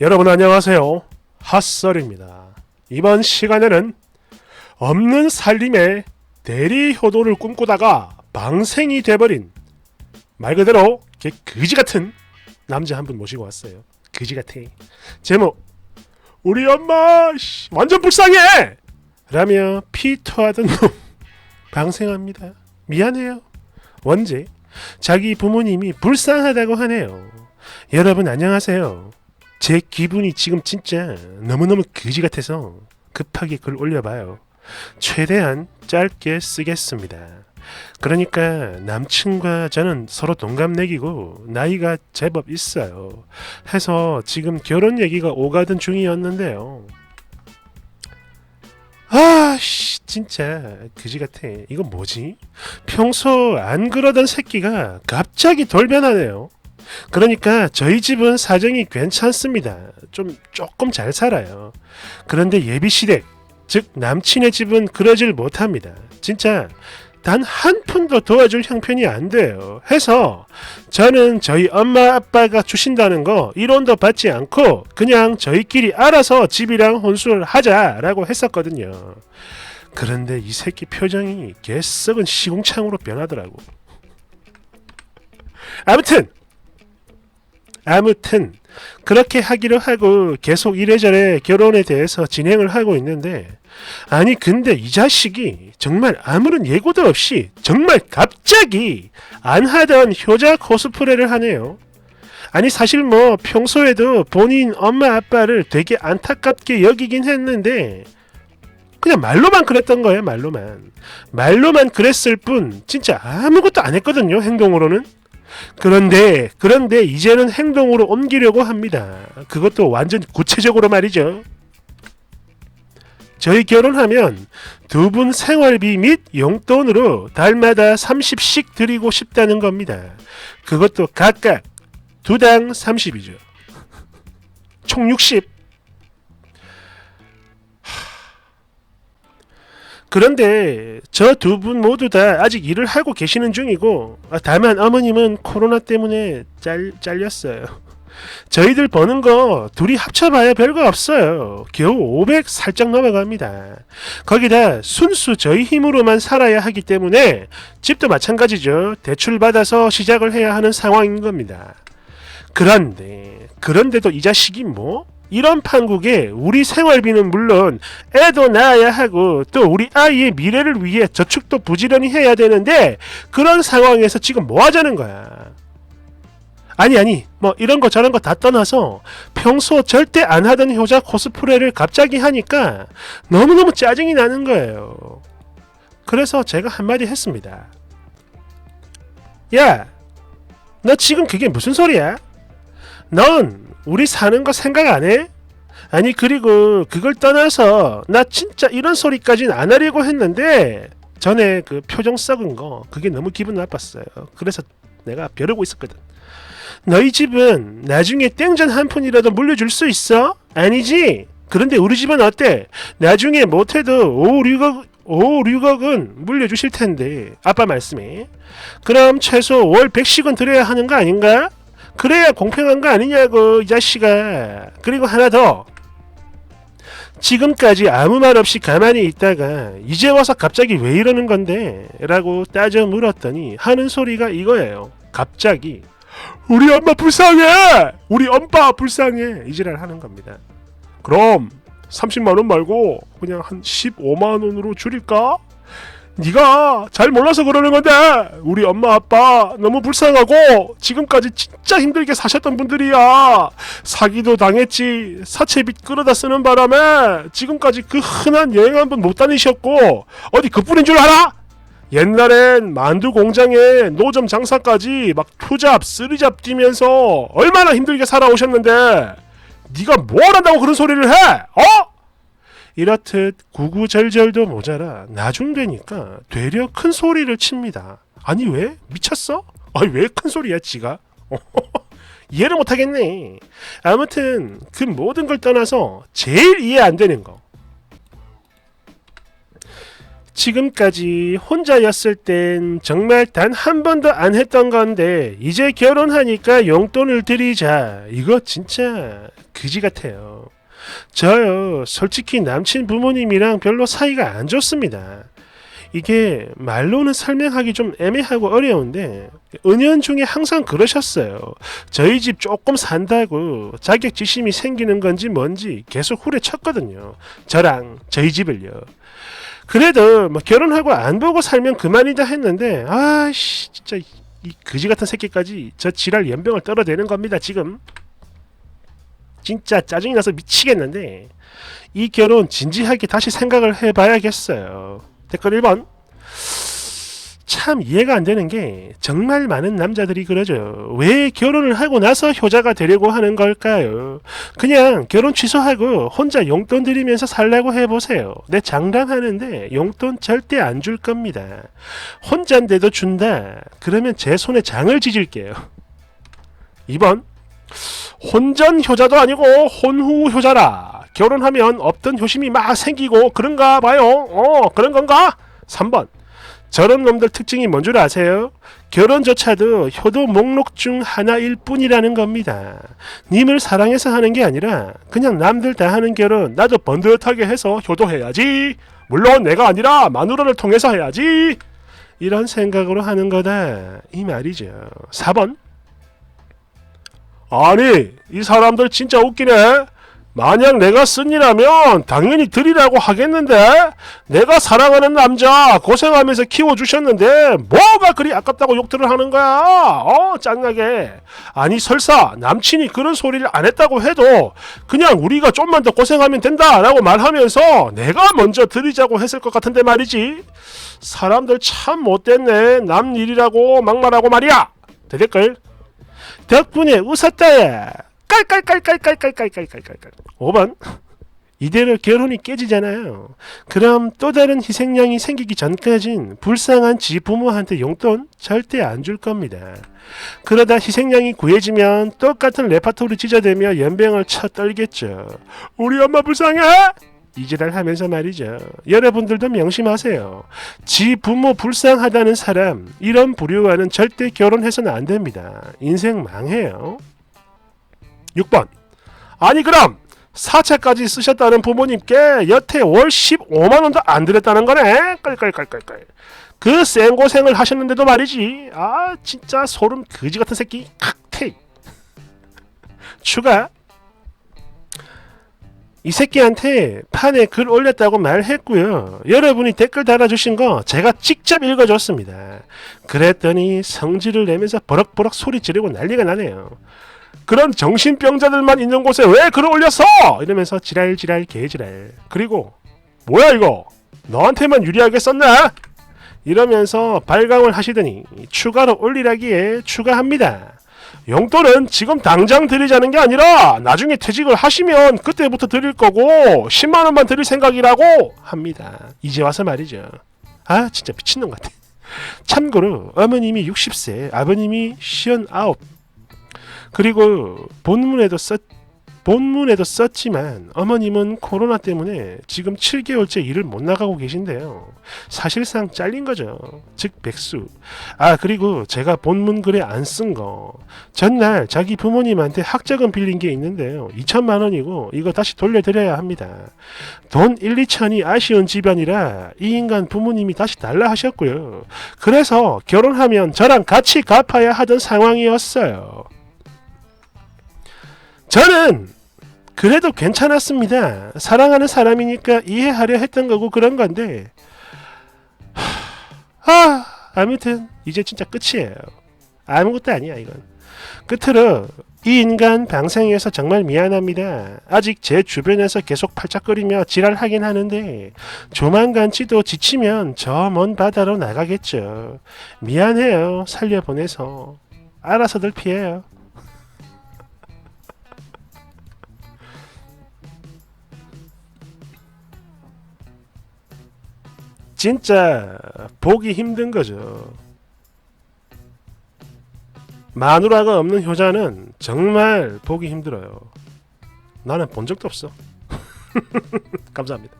여러분 안녕하세요. 핫설입니다. 이번 시간에는 없는 살림에 대리 효도를 꿈꾸다가 방생이 돼버린 말 그대로 그지 같은 남자 한 분 모시고 왔어요. 그지 같아. 제목 우리 엄마 완전 불쌍해! 라며 피토하던 놈 방생합니다. 미안해요. 원제 자기 부모님이 불쌍하다고 하네요. 여러분 안녕하세요. 제 기분이 지금 진짜 너무너무 그지 같아서 급하게 글 올려봐요. 최대한 짧게 쓰겠습니다. 그러니까 남친과 저는 서로 동갑내기고 나이가 제법 있어요. 해서 지금 결혼 얘기가 오가던 중이었는데요. 진짜 그지 같아. 이거 뭐지? 평소 안 그러던 새끼가 갑자기 돌변하네요. 그러니까 저희 집은 사정이 괜찮습니다. 조금 잘 살아요. 그런데 예비시댁, 즉 남친의 집은 그러질 못합니다. 진짜 단 한 푼도 도와줄 형편이 안 돼요. 해서 저는 저희 엄마 아빠가 주신다는 거 1원도 받지 않고 그냥 저희끼리 알아서 집이랑 혼수를 하자라고 했었거든요. 그런데 이 새끼 표정이 개썩은 시궁창으로 변하더라고. 아무튼 그렇게 하기로 하고 계속 이래저래 결혼에 대해서 진행을 하고 있는데, 아니 근데 이 자식이 정말 아무런 예고도 없이 정말 갑자기 안 하던 효자 코스프레를 하네요. 아니 사실 뭐 평소에도 본인 엄마 아빠를 되게 안타깝게 여기긴 했는데 그냥 말로만 그랬던 거예요. 말로만 그랬을 뿐 진짜 아무것도 안 했거든요. 행동으로는. 그런데 이제는 행동으로 옮기려고 합니다. 그것도 완전 구체적으로 말이죠. 저희 결혼하면 두 분 생활비 및 용돈으로 달마다 30씩 드리고 싶다는 겁니다. 그것도 각각 두당 30이죠. 총 60. 그런데 저 두 분 모두 다 아직 일을 하고 계시는 중이고, 다만 어머님은 코로나 때문에 잘렸어요. 저희들 버는 거 둘이 합쳐봐야 별거 없어요. 겨우 500 살짝 넘어갑니다. 거기다 순수 저희 힘으로만 살아야 하기 때문에 집도 마찬가지죠. 대출 받아서 시작을 해야 하는 상황인 겁니다. 그런데도 이 자식이 뭐? 이런 판국에 우리 생활비는 물론 애도 낳아야 하고 또 우리 아이의 미래를 위해 저축도 부지런히 해야 되는데, 그런 상황에서 지금 뭐 하자는 거야. 아니 뭐 이런 거 저런 거 다 떠나서 평소 절대 안 하던 효자 코스프레를 갑자기 하니까 너무너무 짜증이 나는 거예요. 그래서 제가 한마디 했습니다. 야, 너 지금 그게 무슨 소리야? 넌 우리 사는 거 생각 안 해? 아니 그리고 그걸 떠나서 나 진짜 이런 소리까지는 안 하려고 했는데 전에 그 표정 썩은 거 그게 너무 기분 나빴어요. 그래서 내가 벼르고 있었거든. 너희 집은 나중에 땡전 한 푼이라도 물려줄 수 있어? 아니지? 그런데 우리 집은 어때? 나중에 못해도 5, 6억은 물려주실 텐데 아빠 말씀에. 그럼 최소 월 100씩은 드려야 하는 거 아닌가? 그래야 공평한 거 아니냐고 이 자식아. 그리고 하나 더. 지금까지 아무 말 없이 가만히 있다가 이제 와서 갑자기 왜 이러는 건데? 라고 따져 물었더니 하는 소리가 이거예요. 갑자기 우리 엄마 불쌍해! 우리 엄마 불쌍해! 이 지랄 하는 겁니다. 그럼 30만원 말고 그냥 한 15만원으로 줄일까? 네가 잘 몰라서 그러는 건데 우리 엄마 아빠 너무 불쌍하고 지금까지 진짜 힘들게 사셨던 분들이야. 사기도 당했지. 사채빚 끌어다 쓰는 바람에 지금까지 그 흔한 여행 한 번 못 다니셨고 어디 그뿐인 줄 알아? 옛날엔 만두 공장에 노점 장사까지 막 투잡 쓰리잡 뛰면서 얼마나 힘들게 살아오셨는데 네가 뭘 한다고 그런 소리를 해? 어? 이렇듯 구구절절도 모자라 나중 되니까 되려 큰 소리를 칩니다. 아니 왜? 미쳤어? 아니 왜 큰 소리야 지가? 이해를 못하겠네. 아무튼 그 모든 걸 떠나서 제일 이해 안 되는 거. 지금까지 혼자였을 땐 정말 단 한 번도 안 했던 건데 이제 결혼하니까 용돈을 드리자. 이거 진짜 그지 같아요. 저요, 솔직히 남친 부모님이랑 별로 사이가 안 좋습니다. 이게 말로는 설명하기 좀 애매하고 어려운데 은연중에 항상 그러셨어요. 저희 집 조금 산다고 자격지심이 생기는 건지 뭔지 계속 후려쳤거든요. 저랑 저희 집을요. 그래도 뭐 결혼하고 안 보고 살면 그만이다 했는데 아씨 진짜 이 그지 같은 새끼까지 저 지랄 연병을 떨어대는 겁니다. 지금 진짜 짜증이 나서 미치겠는데 이 결혼 진지하게 다시 생각을 해봐야겠어요. 댓글 1번. 참 이해가 안 되는 게 정말 많은 남자들이 그러죠. 왜 결혼을 하고 나서 효자가 되려고 하는 걸까요? 그냥 결혼 취소하고 혼자 용돈 드리면서 살라고 해보세요. 내 장담하는데 용돈 절대 안 줄 겁니다. 혼자인데도 준다. 그러면 제 손에 장을 지질게요. 2번. 혼전 효자도 아니고 혼후 효자라. 결혼하면 없던 효심이 막 생기고 그런가 봐요. 그런 건가? 3번. 저런 놈들 특징이 뭔 줄 아세요? 결혼조차도 효도 목록 중 하나일 뿐이라는 겁니다. 님을 사랑해서 하는 게 아니라 그냥 남들 다 하는 결혼 나도 번듯하게 해서 효도해야지. 물론 내가 아니라 마누라를 통해서 해야지. 이런 생각으로 하는 거다. 이 말이죠. 4번. 아니 이 사람들 진짜 웃기네. 만약 내가 쓴 일이라면 당연히 드리라고 하겠는데 내가 사랑하는 남자 고생하면서 키워주셨는데 뭐가 그리 아깝다고 욕들을 하는 거야. 짱나게. 아니 설사 남친이 그런 소리를 안 했다고 해도 그냥 우리가 좀만 더 고생하면 된다라고 말하면서 내가 먼저 드리자고 했을 것 같은데 말이지. 사람들 참 못됐네. 남 일이라고 막말하고 말이야. 댓글. 덕분에 웃었다. 깔깔깔깔깔깔깔깔깔깔. 5번. 이대로 결혼이 깨지잖아요. 그럼 또 다른 희생양이 생기기 전까진 불쌍한 지 부모한테 용돈 절대 안 줄 겁니다. 그러다 희생양이 구해지면 똑같은 레파토리 찢어대며 연병을 쳐 떨겠죠. 우리 엄마 불쌍해? 이지랄 하면서 말이죠. 여러분들도 명심하세요. 지 부모 불쌍하다는 사람, 이런 부류와는 절대 결혼해서는 안 됩니다. 인생 망해요. 6번. 아니 그럼 4차까지 쓰셨다는 부모님께 여태 월 15만원도 안 드렸다는 거네. 깔깔깔깔깔. 그 생고생을 하셨는데도 말이지. 아 진짜 소름 그지같은 새끼. 칵테일. 추가. 이 새끼한테 판에 글 올렸다고 말했고요. 여러분이 댓글 달아주신 거 제가 직접 읽어줬습니다. 그랬더니 성질을 내면서 버럭버럭 소리 지르고 난리가 나네요. 그런 정신병자들만 있는 곳에 왜 글을 올렸어? 이러면서 지랄지랄 개지랄. 그리고 뭐야 이거? 너한테만 유리하게 썼나? 이러면서 발광을 하시더니 추가로 올리라기에 추가합니다. 용돈은 지금 당장 드리자는 게 아니라 나중에 퇴직을 하시면 그때부터 드릴 거고 10만원만 드릴 생각이라고 합니다. 이제 와서 말이죠. 아 진짜 미친놈 같아. 참고로 어머님이 60세, 아버님이 59. 그리고 본문에도 썼지만 어머님은 코로나 때문에 지금 7개월째 일을 못 나가고 계신데요. 사실상 잘린 거죠. 즉 백수. 아 그리고 제가 본문 글에 안 쓴 거. 전날 자기 부모님한테 학자금 빌린 게 있는데요. 2천만 원이고 이거 다시 돌려드려야 합니다. 돈 1, 2천이 아쉬운 집안이라 이 인간 부모님이 다시 달라 하셨고요. 그래서 결혼하면 저랑 같이 갚아야 하던 상황이었어요. 저는 그래도 괜찮았습니다. 사랑하는 사람이니까 이해하려 했던 거고 그런 건데 아무튼 이제 진짜 끝이에요. 아무것도 아니야 이건. 끝으로 이 인간 방생해서 정말 미안합니다. 아직 제 주변에서 계속 팔짝거리며 지랄하긴 하는데 조만간치도 지치면 저 먼 바다로 나가겠죠. 미안해요. 살려보내서. 알아서들 피해요. 진짜 보기 힘든 거죠. 마누라가 없는 효자는 정말 보기 힘들어요. 나는 본 적도 없어. 감사합니다.